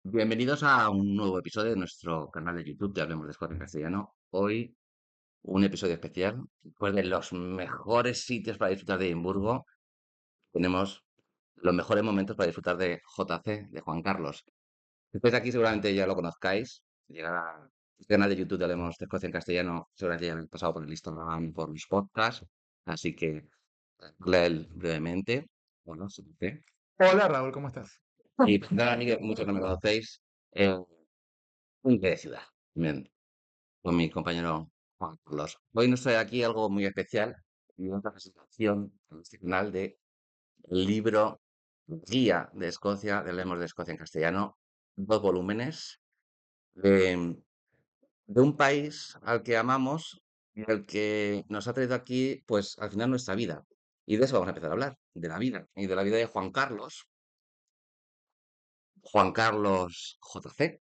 Bienvenidos a un nuevo episodio de nuestro canal de YouTube de Hablemos de Escocia en Castellano. Hoy un episodio especial. Después de los mejores sitios para disfrutar de Edimburgo, tenemos los mejores momentos para disfrutar de JC, de Juan Carlos. Después de aquí seguramente ya lo conozcáis. Llegará el canal de YouTube de Hablemos de Escocia en Castellano. Seguramente ya habéis pasado por el Instagram, por los podcasts. Así que, él brevemente. Bueno, JC. Hola Raúl, ¿cómo estás? Y para mí, que muchos no me conocéis, un de ciudad. Bien, con mi compañero Juan Carlos. Hoy nos trae aquí algo muy especial y otra presentación en este canal de el libro Guía de Escocia, de Lemos de Escocia en castellano, 2 volúmenes de un país al que amamos y al que nos ha traído aquí, pues al final nuestra vida. Y de eso vamos a empezar a hablar, de la vida y de la vida de Juan Carlos JC.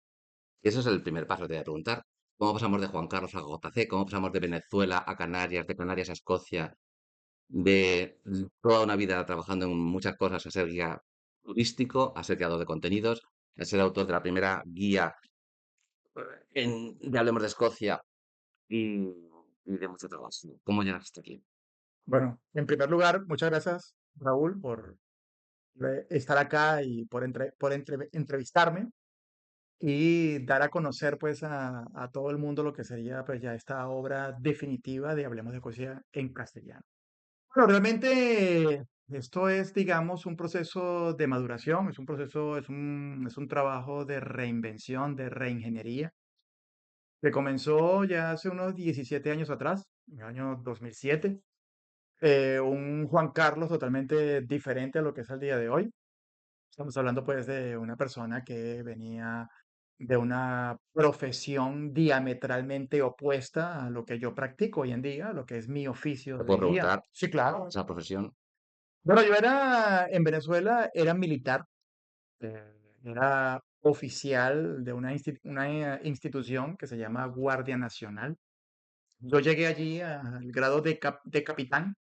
Y ese es el primer paso que te voy a preguntar. ¿Cómo pasamos de Juan Carlos a JC? ¿Cómo pasamos de Venezuela a Canarias, de Canarias a Escocia, de toda una vida trabajando en muchas cosas, a ser guía turístico, a ser creador de contenidos, a ser autor de la primera guía de Hablemos de Escocia y de mucho trabajo? ¿Cómo llegaste aquí? Bueno, en primer lugar, muchas gracias Raúl por estar acá y por entrevistarme y dar a conocer pues a todo el mundo lo que sería pues ya esta obra definitiva de Hablemos de Escocia en castellano. Bueno, realmente esto es, digamos, un proceso de maduración, es un proceso, es un trabajo de reinvención, de reingeniería, que comenzó ya hace unos 17 años atrás, en el año 2007. Un Juan Carlos totalmente diferente a lo que es el día de hoy. Estamos hablando pues de una persona que venía de una profesión diametralmente opuesta a lo que yo practico hoy en día, lo que es mi oficio ¿Te de puedo guía. preguntar Sí, claro. esa profesión? Bueno, yo era en Venezuela, era militar, eh, era oficial de una institución que se llama Guardia Nacional. Yo llegué allí al grado de capitán.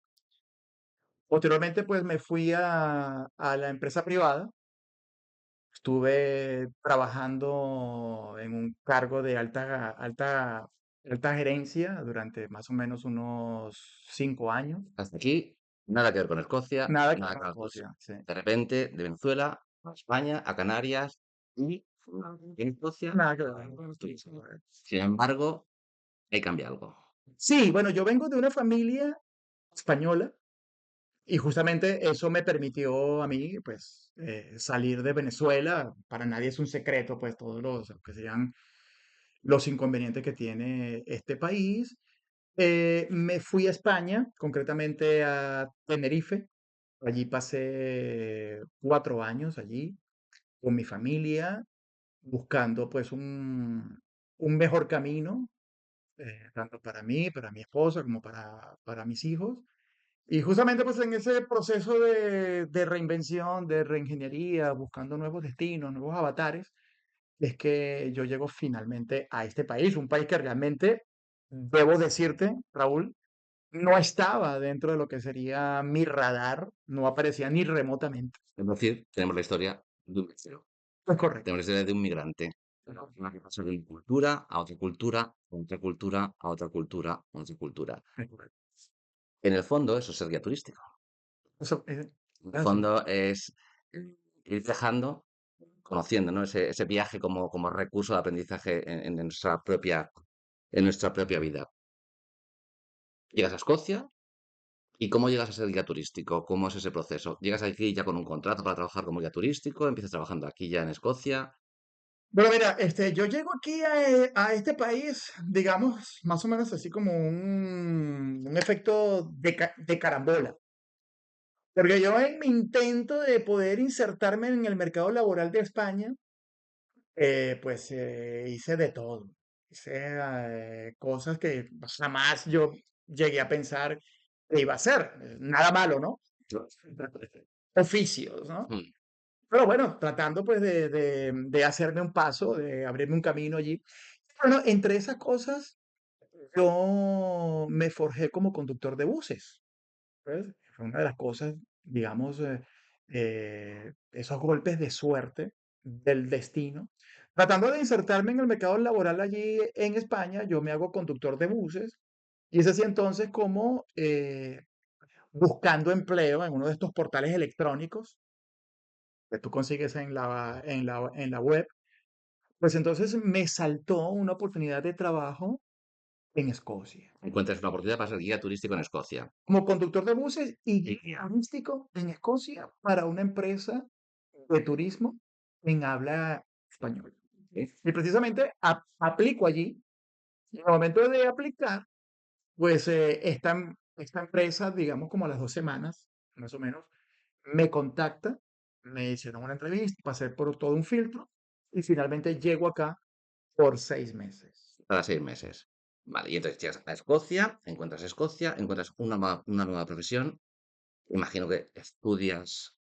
Posteriormente, pues me fui a la empresa privada. Estuve trabajando en un cargo de alta gerencia durante más o menos unos 5 años. Hasta aquí, nada que ver con Escocia, Nada que ver nada con que ver con eso. Escocia, sí. De repente, de Venezuela a España, a Canarias y en Escocia. Nada que ver con Escocia. Sin embargo, ahí cambia algo. Sí, bueno, yo vengo de una familia española y justamente eso me permitió a mí, pues, salir de Venezuela. Para nadie es un secreto, pues, todos los que sean los inconvenientes que tiene este país. Me fui a España, concretamente a Tenerife. Allí pasé 4 años allí con mi familia, buscando pues un mejor camino, tanto para mí, para mi esposa, como para mis hijos. Y justamente pues en ese proceso de reinvención, de reingeniería, buscando nuevos destinos, nuevos avatares, es que yo llego finalmente a este país, un país que realmente, debo decirte, Raúl, no estaba dentro de lo que sería mi radar, no aparecía ni remotamente. Es decir, tenemos la historia de un mesero, Es correcto. tenemos la historia de un migrante, una que pasa de una cultura a otra cultura, a otra cultura, a otra cultura, a otra cultura. Es correcto. En el fondo, eso es ser guía turístico. Eso En es el así. fondo es ir viajando, conociendo, ¿no? Ese viaje como recurso de aprendizaje en nuestra propia vida. Llegas a Escocia. ¿Y cómo llegas a ser guía turístico? ¿Cómo es ese proceso? ¿Llegas aquí ya con un contrato para trabajar como guía turístico? ¿Empiezas trabajando aquí ya en Escocia? Bueno, mira, yo llego aquí a este país, digamos, más o menos así como un efecto de carambola. Porque yo en mi intento de poder insertarme en el mercado laboral de España, pues hice de todo. Hice cosas que jamás yo llegué a pensar que iba a hacer. Nada malo, ¿no? Oficios, ¿no? Mm. Pero bueno, tratando pues de hacerme un paso, de abrirme un camino allí. Bueno, entre esas cosas, yo me forjé como conductor de buses. ¿Ves? Fue una de las cosas, digamos, esos golpes de suerte del destino. Tratando de insertarme en el mercado laboral allí en España, yo me hago conductor de buses y es así entonces como buscando empleo en uno de estos portales electrónicos que tú consigues en la web, pues entonces me saltó una oportunidad de trabajo en Escocia, Encuentras una oportunidad para ser guía turístico en Escocia. como conductor de buses y Y guía turístico en Escocia para una empresa de turismo en habla española. Y precisamente aplico allí. Y en el momento de aplicar, pues esta empresa, digamos como a las 2 semanas, más o menos, me contacta, me hicieron una entrevista, pasé por todo un filtro y finalmente llego acá por 6 meses. cada 6 meses. Vale, y entonces llegas a Escocia, encuentras una nueva profesión. Imagino que estudias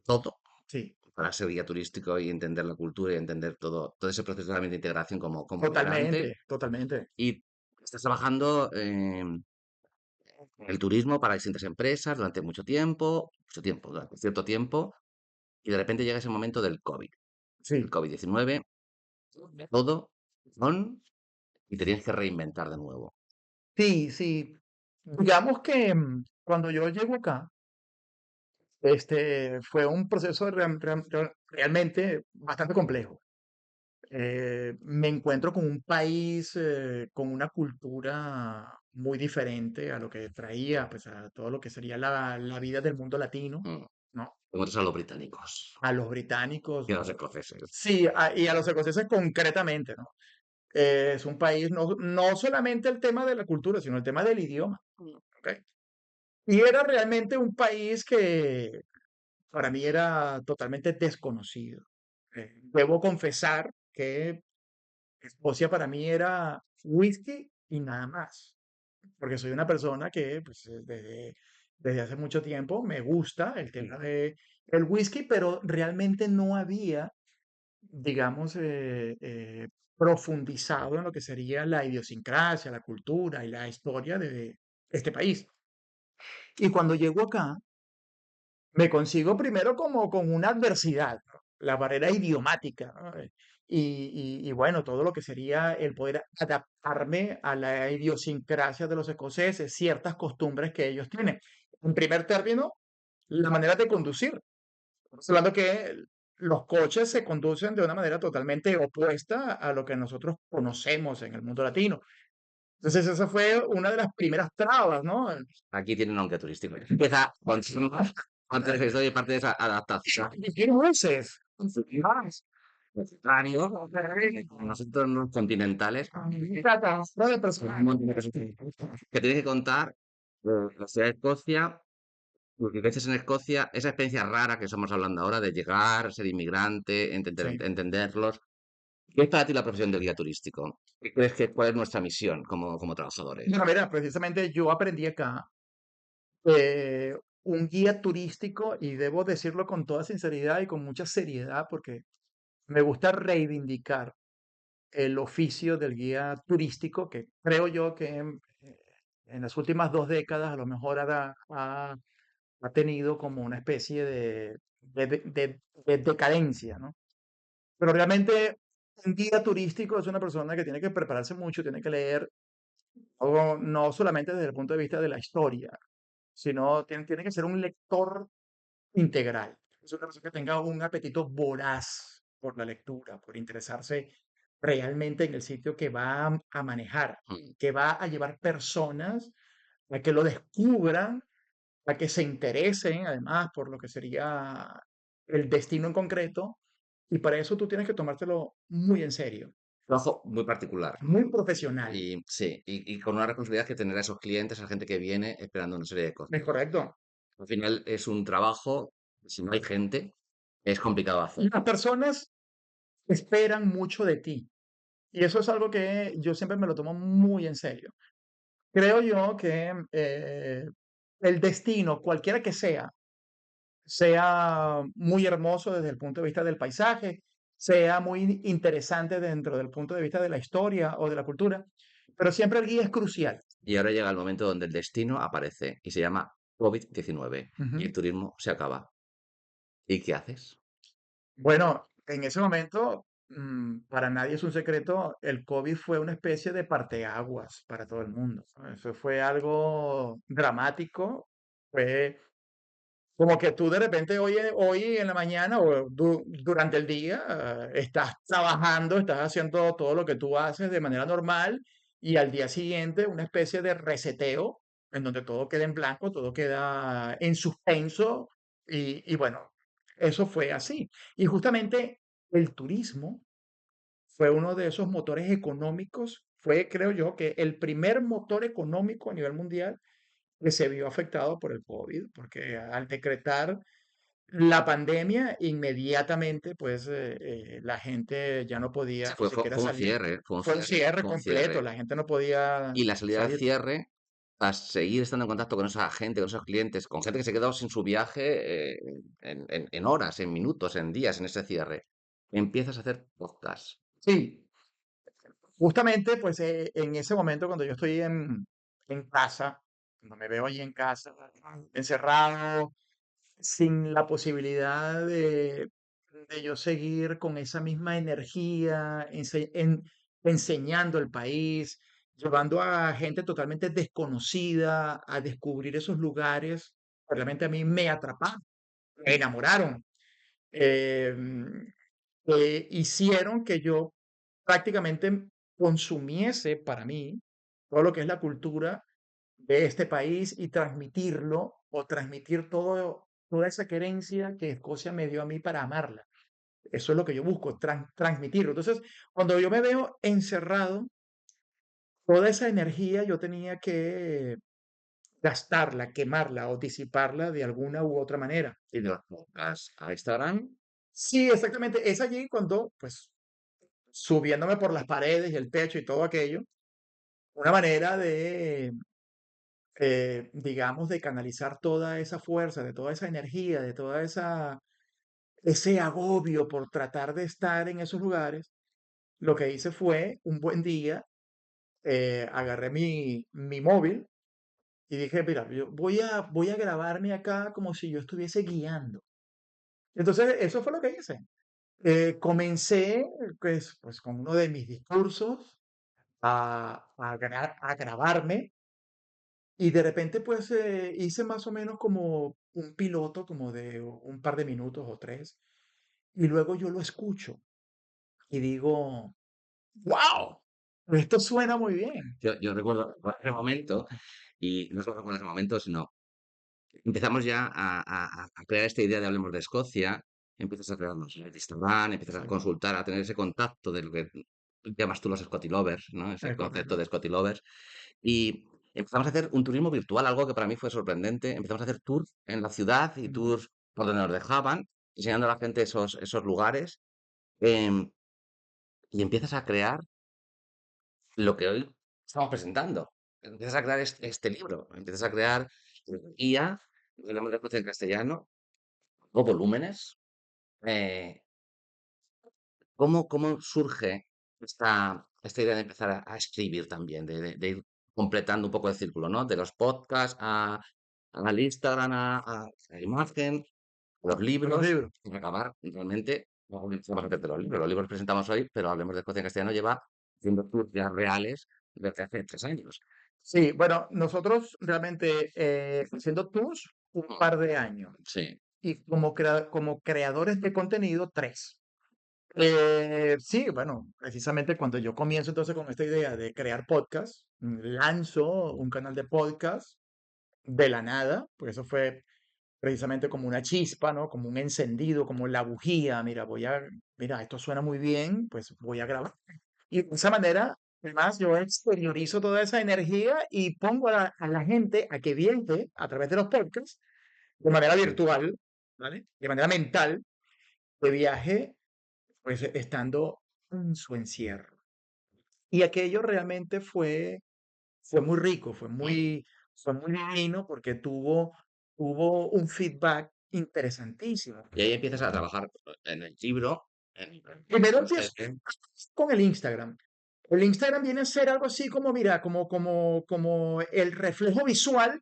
todo Sí, para ser guía turístico y entender la cultura y entender todo ese proceso también de integración como migrante. totalmente, totalmente. Y estás trabajando en el turismo para distintas empresas durante mucho tiempo, durante cierto tiempo, y de repente llega ese momento del COVID, el Sí, COVID-19, todo on, y te tienes que reinventar de nuevo. sí, sí. Digamos que cuando yo llego acá, fue un proceso realmente bastante complejo. Me encuentro con un país con una cultura muy diferente a lo que traía, pues a todo lo que sería la vida del mundo latino, Mm. ¿no? Encuentras a los británicos A los británicos, y a los escoceses. sí, y a los escoceses concretamente, ¿no? Es un país, no solamente el tema de la cultura, sino el tema del idioma, ¿ok? Y era realmente un país que para mí era totalmente desconocido. Debo confesar que Escocia para mí era whisky y nada más, porque soy una persona que pues, desde hace mucho tiempo me gusta el tema de el whisky, pero realmente no había, digamos, profundizado en lo que sería la idiosincrasia, la cultura y la historia de este país. Y cuando llego acá, me consigo primero como con una adversidad, ¿no? La barrera idiomática, ¿no? Y bueno, todo lo que sería el poder adaptarme a la idiosincrasia de los escoceses, ciertas costumbres que ellos tienen. En primer término, la manera de conducir. Estamos hablando que los coches se conducen de una manera totalmente opuesta a lo que nosotros conocemos en el mundo latino. Entonces, esa fue una de las primeras trabas, ¿no? Aquí tienen un guía turístico. Empieza con antes de eso y parte de esa adaptación. ¿Y qué buses? Más. Mediterráneo, nosotros los continentales, Catastro de un personas. montón de cosas que tienes que contar la ciudad de Escocia, tus vivencias en Escocia, esa experiencia rara que estamos hablando ahora de llegar, ser inmigrante, Sí. entenderlos. ¿Qué es para ti la profesión de guía turístico? ¿Qué crees que cuál es nuestra misión como trabajadores? Bueno, mira, precisamente yo aprendí acá eh, un guía turístico y debo decirlo con toda sinceridad y con mucha seriedad porque me gusta reivindicar el oficio del guía turístico que creo yo que en las últimas 2 décadas a lo mejor ha tenido como una especie de decadencia, ¿no? Pero realmente un guía turístico es una persona que tiene que prepararse mucho, tiene que leer, no solamente desde el punto de vista de la historia, sino tiene que ser un lector integral. Es una persona que tenga un apetito voraz por la lectura, por interesarse realmente en el sitio que va a manejar, Mm. que va a llevar personas a que lo descubran, a que se interesen además por lo que sería el destino en concreto. Y para eso tú tienes que tomártelo muy en serio, Trabajo muy particular. muy profesional. Y sí, y con una responsabilidad que tener a esos clientes, a la gente que viene esperando una serie de cosas. ¿Es correcto? Al final es un trabajo, si no hay gente, es complicado hacer. Las personas esperan mucho de ti. Y eso es algo que yo siempre me lo tomo muy en serio. Creo yo que el destino, cualquiera que sea muy hermoso desde el punto de vista del paisaje, sea muy interesante dentro del punto de vista de la historia o de la cultura, pero siempre el guía es crucial. Y ahora llega el momento donde el destino aparece y se llama COVID-19 y Ujú. el turismo se acaba. ¿Y qué haces? Bueno, en ese momento, para nadie es un secreto, el COVID fue una especie de parteaguas para todo el mundo, ¿no? Eso fue algo dramático, fue como que tú de repente hoy en la mañana o durante el día estás trabajando, estás haciendo todo lo que tú haces de manera normal y al día siguiente una especie de reseteo en donde todo queda en blanco, todo queda en suspenso y bueno, eso fue así. Y justamente el turismo fue uno de esos motores económicos, fue creo yo que el primer motor económico a nivel mundial que se vio afectado por el COVID, porque al decretar la pandemia, inmediatamente, pues la gente ya no Sí, podía fue, fue, siquiera fue un salir. cierre, fue un Fue un cierre, cierre fue un completo, cierre. la gente no podía Y la salida del salir. cierre, a seguir estando en contacto con esa gente, con esos clientes, con gente que se quedó sin su viaje en horas, en minutos, en días, en ese cierre, empiezas a hacer podcast. Sí, justamente, pues en ese momento cuando yo estoy en casa, cuando me veo ahí en casa, encerrado, sin la posibilidad de yo seguir con esa misma energía, enseñando el país, llevando a gente totalmente desconocida a descubrir esos lugares, realmente a mí me atraparon, me enamoraron, em, hicieron que yo prácticamente consumiese para mí todo lo que es la cultura de este país y transmitirlo o transmitir toda esa querencia que Escocia me dio a mí para amarla. Eso es lo que yo busco, transmitirlo. Entonces, cuando yo me veo encerrado, toda esa energía yo tenía que gastarla, quemarla o disiparla de alguna u otra manera. Y de los podcasts a Instagram, Sí, exactamente. Es allí cuando, pues, subiéndome por las paredes y el techo y todo aquello, una manera de digamos, de canalizar toda esa fuerza, de toda esa energía, de toda ese agobio por tratar de estar en esos lugares, lo que hice fue un buen día, agarré mi móvil y dije, mira, yo voy a grabarme acá como si yo estuviese guiando. Entonces, eso fue lo que hice. Comencé, pues, con uno de mis discursos a grabarme. Y de repente, pues, hice más o menos como un piloto, como de un par de minutos o 3, y luego yo lo escucho y digo: "¡Guau! Esto suena muy bien". yo recuerdo ese momento, y no solo recuerdo ese momento, sino empezamos ya a crear esta idea de Hablemos de Escocia, empiezas a crearnos el Instagram, empiezas a Exacto, consultar, a tener ese contacto de lo que llamas tú los Scotty Lovers, ¿no? Ese es concepto correcto. de Scotty Lovers. Y empezamos a hacer un turismo virtual, algo que para mí fue sorprendente. Empezamos a hacer tours en la ciudad y Ujú. tours por donde nos dejaban, enseñando a la gente esos lugares. em, y empiezas a crear lo que hoy estamos presentando. Empiezas a crear este libro, empiezas a crear guía, hablamos de Escocia en castellano, o volúmenes. eh, ¿cómo surge esta idea de empezar a escribir también, de ir completando un poco el círculo, ¿no? De los podcasts al Instagram, a la imagen, los Con los libros, libros. y acabar realmente, no vamos a hacer de los libros. Los libros presentamos hoy, pero Hablemos de Escocia en castellano lleva haciendo tours ya reales desde hace 3 años. Sí, bueno, nosotros realmente, haciendo tours, un Mm, par de años, sí, y como creadores de contenido, 3. Sí, bueno, precisamente cuando yo comienzo entonces con esta idea de crear podcast, lanzo un canal de podcast de la nada, pues eso fue precisamente como una chispa, ¿no? Como un encendido, como la bujía, mira, esto suena muy bien, pues voy a grabar. Y de esa manera, además, yo exteriorizo toda esa energía y pongo a la gente a que viaje a través de los podcasts de manera sí. virtual, ¿vale? De manera mental, de viaje, pues estando en su encierro. Y aquello realmente fue muy rico, Mm. fue muy divino porque tuvo un feedback interesantísimo. Y ahí empiezas a trabajar en el libro, Primero pues, empiezo con el Instagram. El Instagram viene a ser algo así como, mira, como el reflejo visual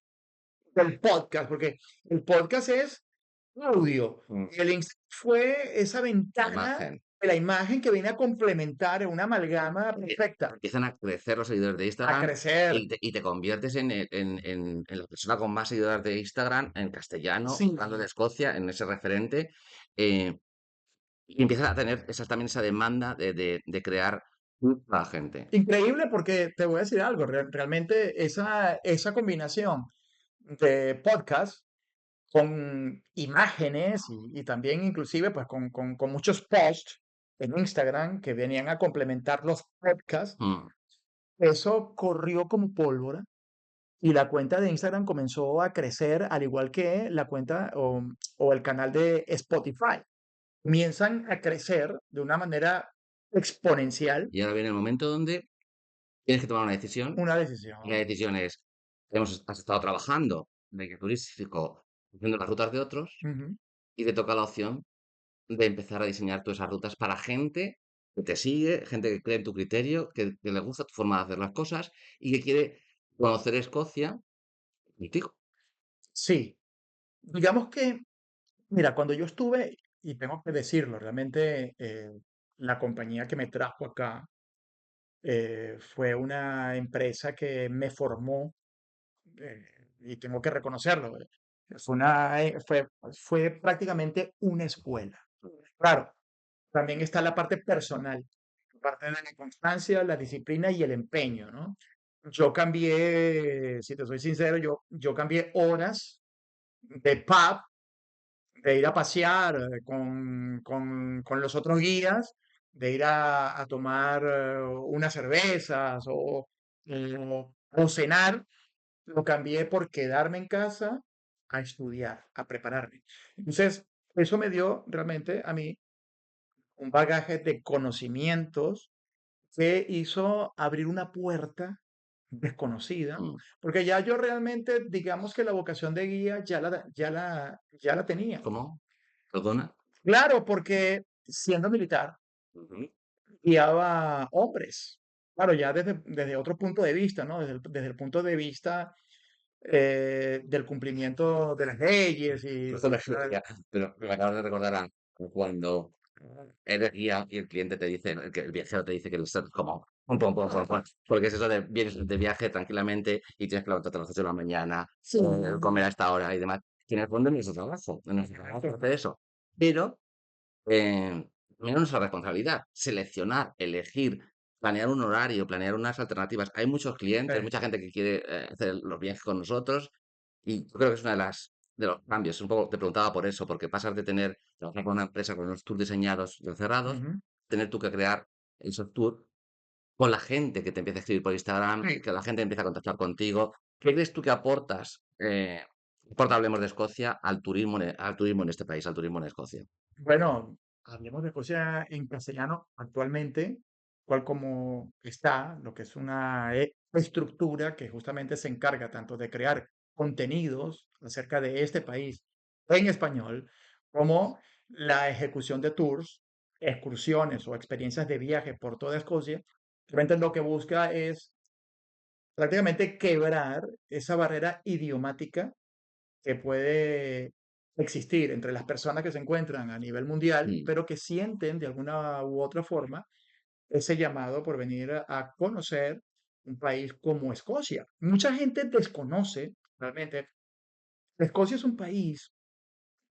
del podcast, porque el podcast es audio. Mm, Y el Instagram fue esa la ventana imagen. de la imagen que viene a complementar una amalgama perfecta, Empiezan a crecer los seguidores de a Instagram crecer. y te conviertes en la persona con más seguidores de Instagram en castellano, Sí, hablando de Escocia, en ese referente. eh, y empiezas a tener también esa demanda de crear a la gente. increíble porque te voy a decir algo, realmente esa combinación de podcast con imágenes y también inclusive pues con muchos posts en Instagram que venían a complementar los podcasts, Mm, eso corrió como pólvora y la cuenta de Instagram comenzó a crecer al igual que la cuenta o el canal de Spotify. Comienzan a crecer de una manera exponencial Y ahora viene el momento donde tienes que tomar una decisión. una Y la decisión. decisión es, has estado trabajando de guía turístico, haciendo las rutas de otros, Ujú. y te toca la opción de empezar a diseñar tú esas rutas para gente que te sigue, gente que cree en tu criterio, que le gusta tu forma de hacer las cosas y que quiere conocer Escocia contigo. Sí, digamos que, mira, cuando yo estuve, y tengo que decirlo, realmente la compañía que me trajo acá fue una empresa que me formó eh, y tengo que reconocerlo. Fue prácticamente una escuela. Claro, también está la parte personal, la parte de la constancia, la disciplina y el empeño, ¿no? Yo cambié, si te soy sincero, yo cambié horas de pub, de ir a pasear con los otros guías, de ir a tomar unas cervezas o cenar, lo cambié por quedarme en casa a estudiar, a prepararme. Entonces, eso me dio realmente a mí un bagaje de conocimientos que hizo abrir una puerta desconocida, Mm, porque ya yo realmente, digamos que la vocación de guía ya la tenía. ¿Cómo? ¿Perdona? Claro, porque siendo militar, Ujú. guiaba hombres. Claro, ya desde otro punto de vista, ¿no? Desde el punto de vista del cumplimiento de las leyes y Eso no es guía, pero me acabas de recordar a cuando eres guía y el cliente te dice, el viajero te dice que el es como pum, pum, pum, pum, pum, porque es eso de vienes de viaje tranquilamente y tienes que levantarte a las 8 de la mañana, sí, comer a esta hora y demás. Que en el fondo no es nuestro trabajo, no es nuestro trabajo hacer eso. Pero menos nuestra responsabilidad, seleccionar, elegir, planear un horario, planear unas alternativas. Hay muchos clientes, eh, mucha gente que quiere hacer los viajes con nosotros y yo creo que es una de los cambios. Un poco te preguntaba por eso, porque pasas de trabajar con una empresa con unos tours diseñados y cerrados, ujú. tener tú que crear esos tours con la gente que te empieza a escribir por Instagram, Sí. que la gente empieza a contactar contigo. ¿Qué crees tú que aportas? Hablemos de Escocia al turismo en este país, al turismo en Escocia. Bueno, hablemos de Escocia en castellano actualmente, cual como está, lo que es una estructura que justamente se encarga tanto de crear contenidos acerca de este país en español, como la ejecución de tours, excursiones o experiencias de viaje por toda Escocia. Realmente lo que busca es prácticamente quebrar esa barrera idiomática que puede existir entre las personas que se encuentran a nivel mundial, Mm, pero que sienten de alguna u otra forma ese llamado por venir a conocer un país como Escocia. Mucha gente desconoce realmente. Escocia es un país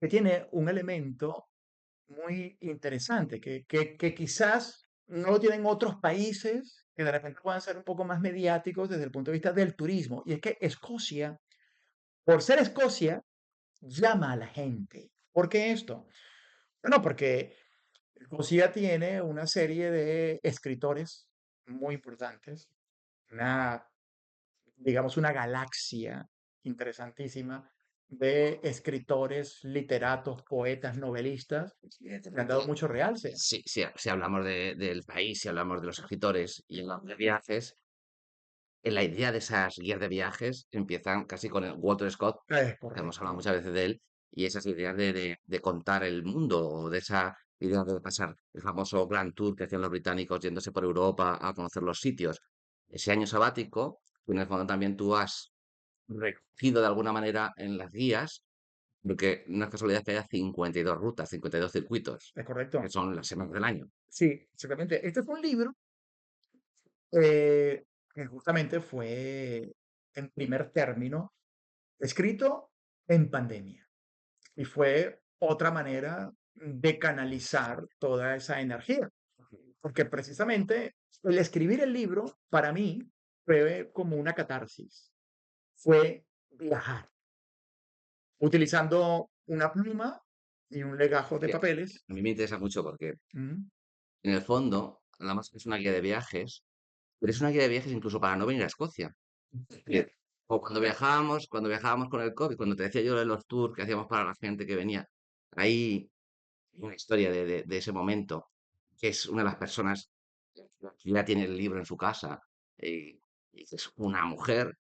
que tiene un elemento muy interesante, que quizás no lo tienen otros países que de repente puedan ser un poco más mediáticos desde el punto de vista del turismo. Y es que Escocia, por ser Escocia, llama a la gente. ¿Por qué esto? Bueno, porque Escocia tiene una serie de escritores muy importantes, una, digamos, una galaxia interesantísima de escritores, literatos, poetas, novelistas, que han dado evidentemente, mucho realce. si hablamos del país, si hablamos de los escritores y hablamos de viajes, en la idea de esas guías de viajes empiezan casi con el Walter Scott, Es que hemos hablado correcto. muchas veces de él, y esas ideas de contar el mundo, o de esa idea de pasar el famoso Grand Tour que hacían los británicos yéndose por Europa a conocer los sitios. Ese año sabático, que en el fondo también tú has recogido de alguna manera en las guías Porque no es casualidad que haya 52 rutas, 52 circuitos, ¿Es que correcto? son las semanas del año. Sí, exactamente. Este fue un libro que justamente fue en primer término escrito en pandemia y fue otra manera de canalizar toda esa energía, porque precisamente el escribir el libro para mí fue como una catarsis, fue viajar utilizando una pluma y un legajo de Que papeles. a mí me interesa mucho porque, Ujú. en el fondo, la más es una guía de viajes, pero es una guía de viajes incluso para no venir a Escocia. Que- O cuando viajábamos con el COVID, cuando te decía yo de los tours que hacíamos para la gente que venía, hay una historia de ese momento, que es una de las personas que ya tiene el libro en su casa, y, y que es una mujer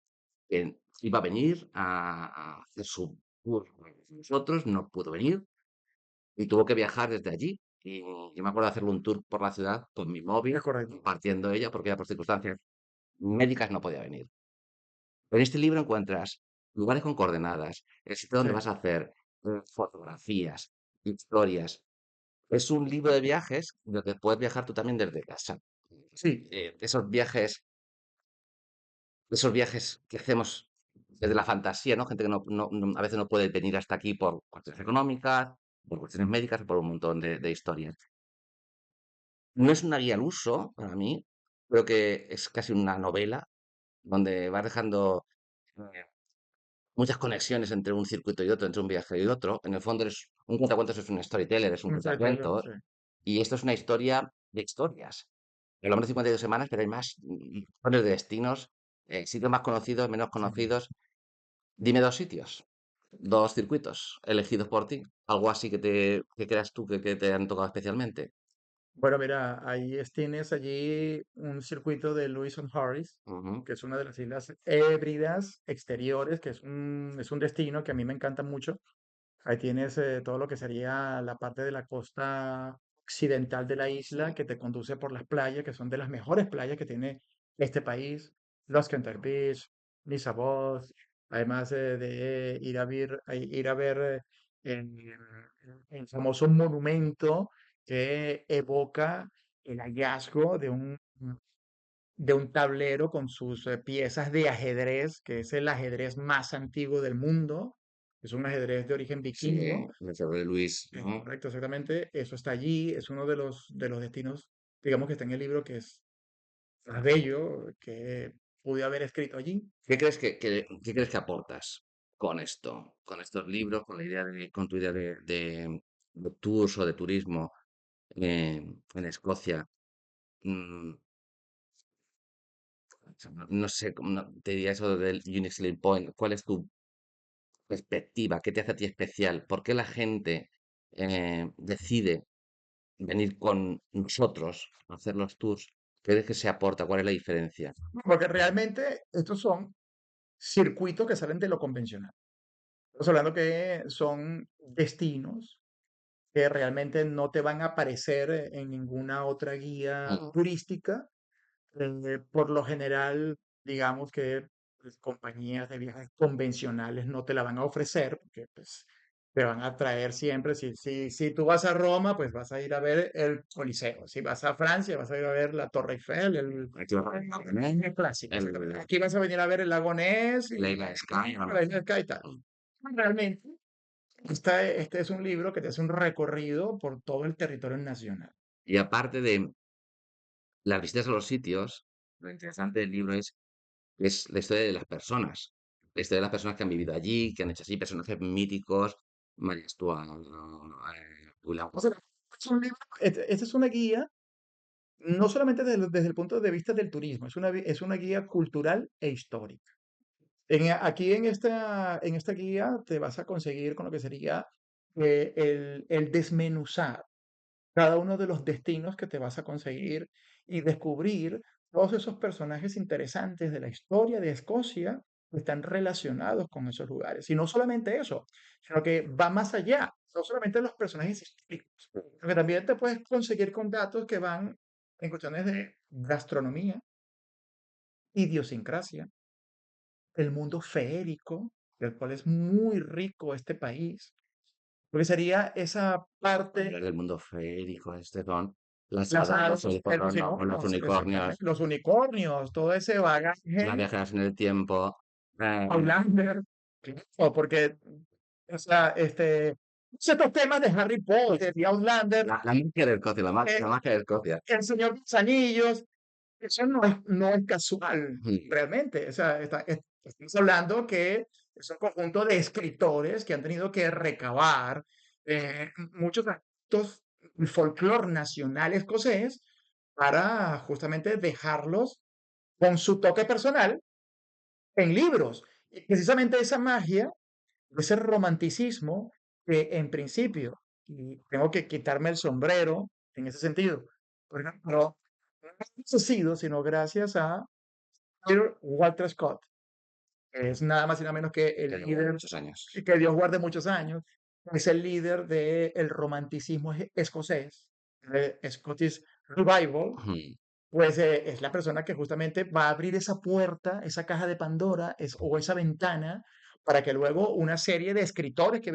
que iba a venir a hacer su tour con nosotros, no pudo venir y tuvo que viajar desde allí. Y yo me acuerdo de hacerle un tour por la ciudad con mi Es móvil, correcto. compartiendo ella, porque ella por circunstancias médicas no podía venir. En este libro encuentras lugares con coordenadas, el sitio Sí, donde vas a hacer fotografías, historias. Es un libro de viajes en el que puedes viajar tú también desde casa. sí, Esos viajes que hacemos desde la fantasía, ¿no? Gente que a veces no puede venir hasta aquí por cuestiones económicas, por cuestiones médicas, por un montón de historias. No es una guía al uso para mí, creo que es casi una novela donde vas dejando eh, muchas conexiones entre un circuito y otro, entre un viaje y otro. En el fondo eres un cuentacuentos, es un storyteller, es un un storyteller, cuentacuentos, sí. y esto es una historia de historias. Hablamos de 52 semanas, pero hay más millones de destinos, sitios más conocidos, menos Sí. conocidos. Dime dos sitios, dos circuitos elegidos por ti, algo así que creas tú que te han tocado especialmente. Bueno, mira, tienes allí un circuito de Lewis and Harris, Ujú. que es una de las islas Hébridas exteriores, que es un destino que a mí me encanta mucho. Ahí tienes todo lo que sería la parte de la costa occidental de la isla, que te conduce por las playas, que son de las mejores playas que tiene este país, Los Canter Beach, Nisaboth, además de ir a ver el, el famoso monumento que evoca el hallazgo de un tablero con sus piezas de ajedrez, que es el ajedrez más antiguo del mundo. Es un ajedrez de origen Sí, vikingo. el sobre Luis, Es ¿no? correcto, exactamente. Eso está allí. Es uno de los destinos, digamos que está en el libro que es más bello que pude haber escrito allí. ¿Qué crees que aportas con esto, con estos libros, con tu idea de tours o de turismo en Escocia? Mm, o sea, no sé, te diría eso del Unique Selling Point. ¿Cuál es tu perspectiva? ¿Qué te hace a ti especial? ¿Por qué la gente decide venir con nosotros a hacer los tours? ¿Qué crees que se aporta? ¿Cuál es la diferencia? Porque realmente estos son circuitos que salen de lo convencional. Estamos hablando que son destinos que realmente no te van a aparecer en ninguna otra guía turística. Por lo general, digamos que pues, compañías de viajes convencionales no te la van a ofrecer, porque pues, te van a traer siempre, si tú vas a Roma, pues vas a ir a ver el Coliseo, si vas a Francia, vas a ir a ver la Torre Eiffel, Aquí va el clásico, exactamente. el, Aquí vas a venir a ver el lago Ness la y isla de Skye, ¿no? la isla Sky y tal. Realmente, este es un libro que te hace un recorrido por todo el territorio nacional. Y aparte de las visitas a los sitios, lo interesante del libro es la historia de las personas. La historia de las personas que han vivido allí, que han hecho así, personajes míticos, María Stuart, William O sea, Wallace. es un libro, esta es una guía no solamente desde el punto de vista del turismo, es una guía cultural e histórica. Aquí en esta guía te vas a conseguir con lo que sería el desmenuzar cada uno de los destinos que te vas a conseguir y descubrir todos esos personajes interesantes de la historia de Escocia que están relacionados con esos lugares. Y no solamente eso, sino que va más allá, no solamente los personajes históricos, sino que también te puedes conseguir con datos que van en cuestiones de gastronomía, idiosincrasia, el mundo feérico, del cual es muy rico este país, porque sería esa parte, Hablar del mundo férico, este con las las hadas, aves, los unicornios, exactamente, los unicornios, todo ese las bagaje, viajeras en el tiempo, Outlander, claro, porque, o sea, estos temas de Harry Potter y Outlander, la magia de Escocia, eh, la magia de Escocia. El Señor de los Anillos, eso no es casual, Mm. realmente. O sea, estamos hablando que es un conjunto de escritores que han tenido que recabar muchos aspectos del folclore nacional escocés para justamente dejarlos con su toque personal en libros. Y precisamente esa magia, ese romanticismo que en principio, y tengo que quitarme el sombrero en ese sentido, por ejemplo, no ha sido sino gracias a Sir Walter Scott, que es nada más y nada menos que Que el llevo líder, muchos años. y que Dios guarde muchos años, es el líder del romanticismo escocés, el Scottish Revival, Mm. pues es la persona que justamente va a abrir esa puerta, esa caja de Pandora, o esa ventana, para que luego una serie de escritores que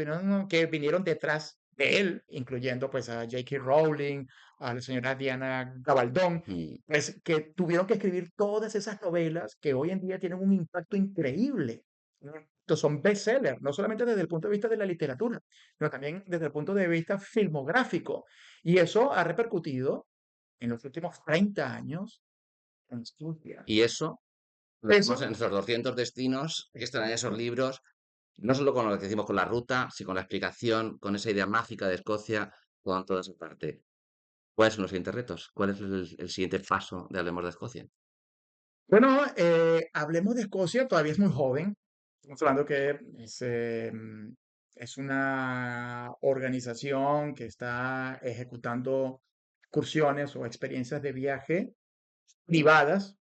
vinieron detrás de él, incluyendo pues a J.K. Rowling, a la señora Diana Gabaldón, Mm. pues que tuvieron que escribir todas esas novelas que hoy en día tienen un impacto increíble. Entonces son bestsellers, no solamente desde el punto de vista de la literatura, sino también desde el punto de vista filmográfico. Y eso ha repercutido en los últimos 30 años en Escocia. Y eso lo vemos Eso, en esos 200 destinos que están en esos exacto. libros, no solo con lo que decimos con la ruta, sino con la explicación, con esa idea mágica de Escocia, con toda esa parte. ¿Cuáles son los siguientes retos? ¿Cuál es el siguiente paso de Hablemos de Escocia? Bueno, hablemos de Escocia, todavía es muy joven. Estamos hablando que es una organización que está ejecutando excursiones o experiencias de viaje privadas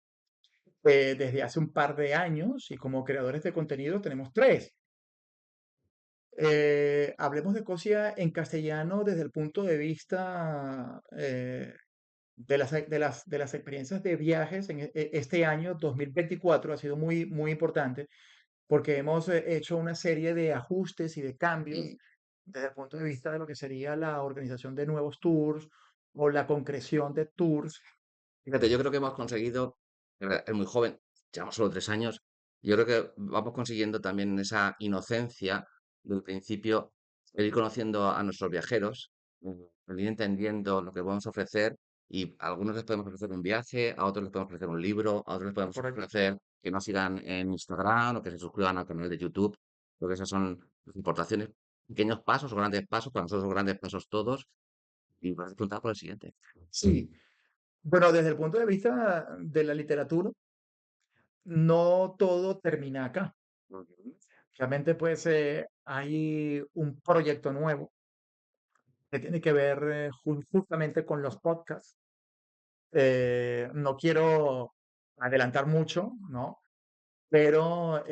desde hace un par de años y como creadores de contenido tenemos tres. Hablemos de Escocia en castellano desde el punto de vista de las experiencias de viajes en este año 2024 ha sido muy, muy importante porque hemos hecho una serie de ajustes y de cambios Mm. desde el punto de vista de lo que sería la organización de nuevos tours o la concreción de tours. Fíjate, yo creo que hemos conseguido, es muy joven, llevamos solo 3 años, yo creo que vamos consiguiendo también esa inocencia del principio, el ir conociendo a nuestros viajeros, el ir entendiendo lo que podemos ofrecer y a algunos les podemos ofrecer un viaje, a otros les podemos ofrecer un libro, a otros les podemos Correcto. ofrecer que nos sigan en Instagram o que se suscriban al canal de YouTube. Creo que esas son las importaciones, pequeños pasos o grandes pasos, para nosotros grandes pasos todos y vas a preguntar por el siguiente. Sí. Bueno, desde el punto de vista de la literatura, no todo termina acá. Realmente, pues, hay un proyecto nuevo que tiene que ver justamente con los podcasts. No quiero adelantar mucho, ¿no? Pero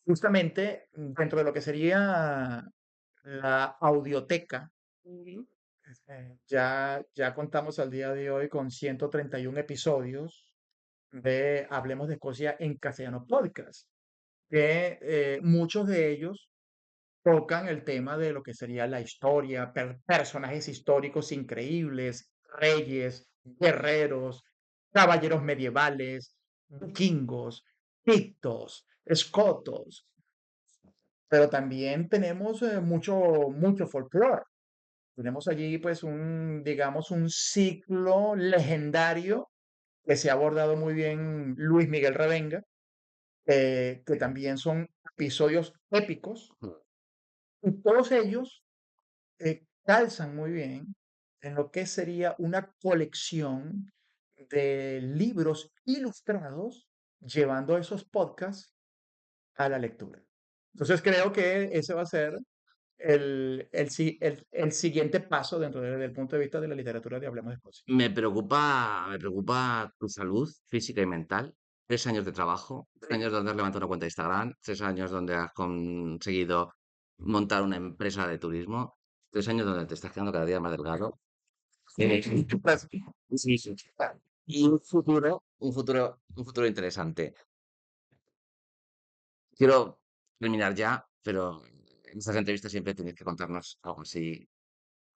justamente dentro de lo que sería la audioteca, ya contamos al día de hoy con 131 episodios de Hablemos de Escocia en castellano podcast, que muchos de ellos tocan el tema de lo que sería la historia, personajes históricos increíbles, reyes, guerreros, caballeros medievales, vikingos, pictos, escotos, pero también tenemos mucho folclore. Tenemos allí, pues, digamos, un ciclo legendario que se ha abordado muy bien Luis Miguel Revenga, que también son episodios épicos, y todos ellos calzan muy bien en lo que sería una colección de libros ilustrados llevando esos podcasts a la lectura. Entonces creo que ese va a ser el siguiente paso dentro del punto de vista de la literatura de Hablemos de Escocia. Me preocupa tu salud física y mental. 3 años de trabajo, 3 años donde has levantado una cuenta de Instagram, 3 años donde has conseguido montar una empresa de turismo, 3 años donde te estás quedando cada día más delgado. Pues, sí, sí. Y un futuro interesante. Quiero terminar ya, pero en estas entrevistas siempre tienes que contarnos algo así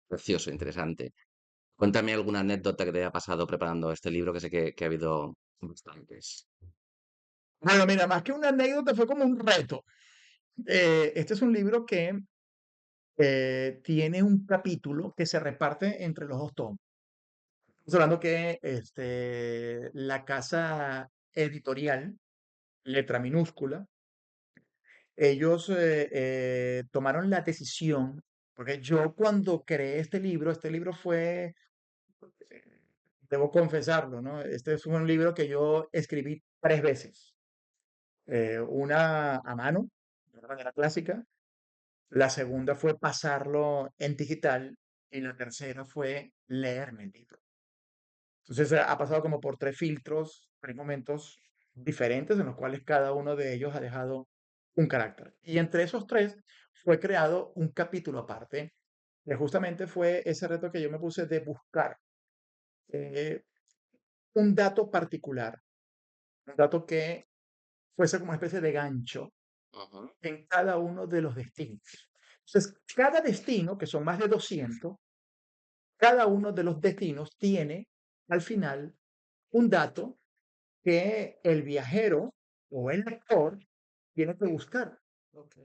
precioso, interesante. Cuéntame alguna anécdota que te haya pasado preparando este libro, que sé que ha habido bastantes. Bueno, mira, más que una anécdota, fue como un reto. Este es un libro que tiene un capítulo que se reparte entre los dos tomos. Estamos hablando que la casa editorial, letra minúscula, ellos tomaron la decisión, porque yo cuando creé este libro fue, debo confesarlo, ¿no? Este es un libro que yo escribí tres veces. Una a mano, de una manera clásica. La segunda fue pasarlo en digital y la tercera fue leerme el libro. Entonces ha pasado como por tres filtros, tres momentos diferentes en los cuales cada uno de ellos ha dejado un carácter. Y entre esos tres fue creado un capítulo aparte, que justamente fue ese reto que yo me puse de buscar eh, un dato particular, un dato que fuese como una especie de gancho Ujú. en cada uno de los destinos. Entonces, cada destino, que son más de 200, cada uno de los destinos tiene al final un dato que el viajero o el lector tiene que buscar Ok.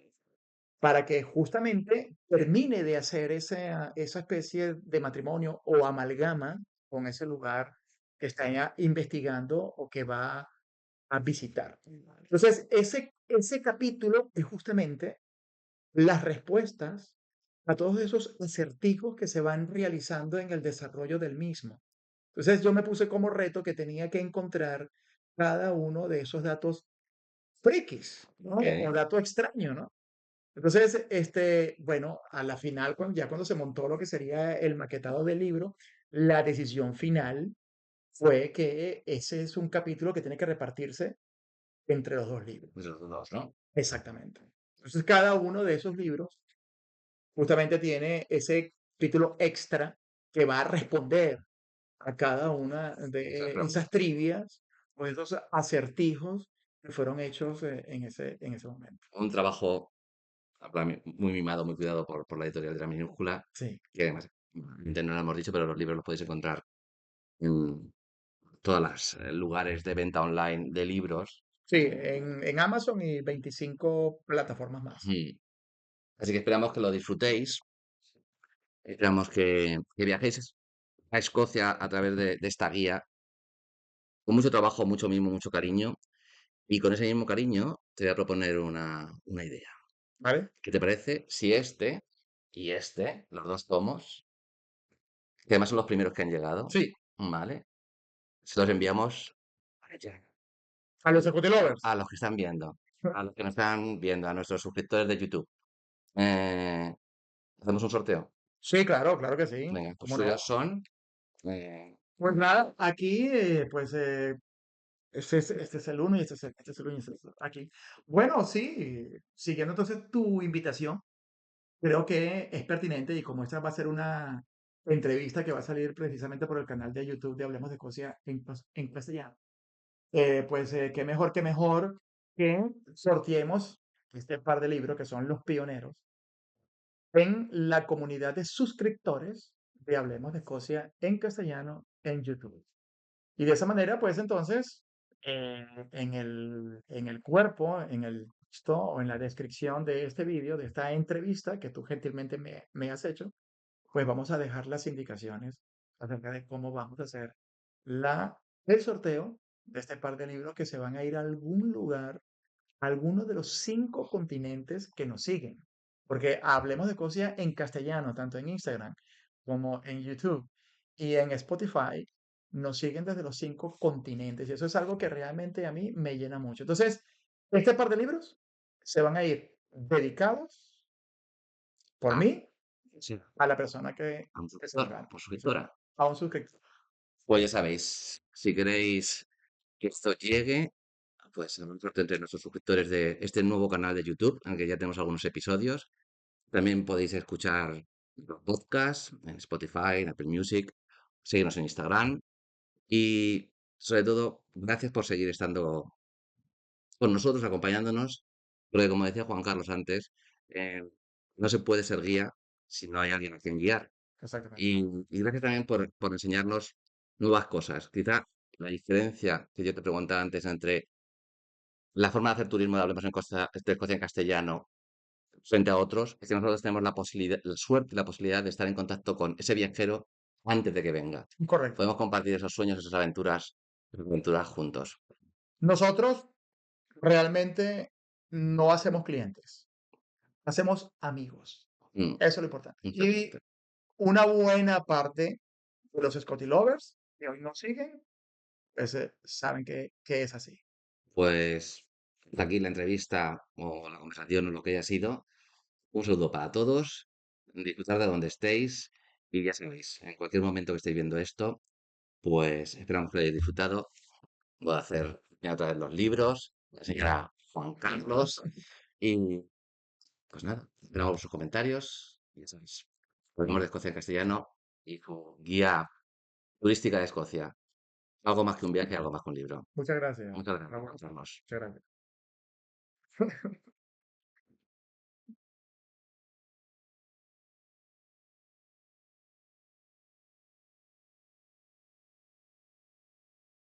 para que justamente termine de hacer esa especie de matrimonio o amalgama con ese lugar que está ya investigando o que va a visitar. Entonces, ese capítulo es justamente las respuestas a todos esos acertijos que se van realizando en el desarrollo del mismo. Entonces yo me puse como reto que tenía que encontrar cada uno de esos datos frikis, ¿no? Ok. O dato extraño, ¿no? Entonces, bueno, a la final, ya cuando se montó lo que sería el maquetado del libro, la decisión final fue que ese es un capítulo que tiene que repartirse entre los dos libros. Pues los dos, ¿no? Exactamente. Entonces, cada uno de esos libros justamente tiene ese título extra que va a responder a cada una Esas de esas preguntas. trivias o esos acertijos que fueron hechos en ese momento. Un trabajo para mí muy mimado, muy cuidado por la editorial de la minúscula, Sí, que además, no lo hemos dicho, pero los libros los podéis encontrar en todos los lugares de venta online de libros. sí, en Amazon y 25 plataformas más. Mm. Así que esperamos que lo disfrutéis, esperamos que viajéis a Escocia a través de esta guía, con mucho trabajo, mucho mimo, mucho cariño, y con ese mismo cariño te voy a proponer una idea. ¿Vale? ¿Qué te parece si este y este, los dos tomos, que además son los primeros que han llegado, Sí, ¿vale? Se los enviamos allá, a los Equity a Lovers. los que están viendo, a los que nos están viendo, a nuestros suscriptores de YouTube. Eh, ¿Hacemos un sorteo? Sí, claro, claro que sí. Venga, pues ¿Cómo no? suyos son. eh, Pues nada, aquí, este es el uno y este es el uno y este es el otro. Aquí. Bueno, sí, siguiendo entonces tu invitación, creo que es pertinente y como esta va a ser una entrevista que va a salir precisamente por el canal de YouTube de Hablemos de Escocia en castellano, qué mejor que sorteemos este par de libros que son Los Pioneros en la comunidad de suscriptores de Hablemos de Escocia en castellano en YouTube. Y de esa manera, pues entonces, en el cuerpo, en el texto o en la descripción de este vídeo, de esta entrevista que tú gentilmente me has hecho, pues vamos a dejar las indicaciones acerca de cómo vamos a hacer el sorteo de este par de libros que se van a ir a algún lugar, a alguno de los 5 continentes que nos siguen. Porque hablemos de Escocia en castellano, tanto en Instagram como en YouTube y en Spotify, nos siguen desde los 5 continentes. Y eso es algo que realmente a mí me llena mucho. Entonces, este par de libros se van a ir dedicados por ah, mí sí, a la persona a un que se lo suscriptor, gane. por O sea, suscriptora. a un suscriptor. Pues ya sabéis, si queréis que esto llegue, pues a un sorteo entre nuestros suscriptores de este nuevo canal de YouTube, aunque ya tenemos algunos episodios. También podéis escuchar los podcasts en Spotify, en Apple Music, seguirnos en Instagram y sobre todo, gracias por seguir estando con nosotros, acompañándonos. Porque como decía Juan Carlos antes, eh, no se puede ser guía si no hay alguien a quien guiar. Exactamente. Y gracias también por enseñarnos nuevas cosas. Quizá la diferencia que yo te preguntaba antes entre la forma de hacer turismo de Hablemos de Escocia en castellano frente a otros es que nosotros tenemos la posibilidad, la suerte y la posibilidad de estar en contacto con ese viajero antes de que venga. Correcto. Podemos compartir esos sueños, esas aventuras juntos. Nosotros realmente no hacemos clientes, hacemos amigos. Mm, Eso es lo importante. Y Interesante. una buena parte de los Scotty Lovers que hoy nos siguen, pues, saben que es así. Pues hasta aquí la entrevista o la conversación o lo que haya sido. Un saludo para todos, disfrutar de donde estéis y ya sabéis, en cualquier momento que estéis viendo esto, pues esperamos que lo hayáis disfrutado. Voy a hacer otra vez los libros, voy a enseñar a Juan Carlos y pues nada, esperamos sus comentarios. Y ya sabéis, Podemos de Escocia en castellano y su guía turística de Escocia. Algo más que un viaje, algo más que un libro. Muchas gracias, Muchas gracias, Raúl. Juan Carlos. Muchas gracias.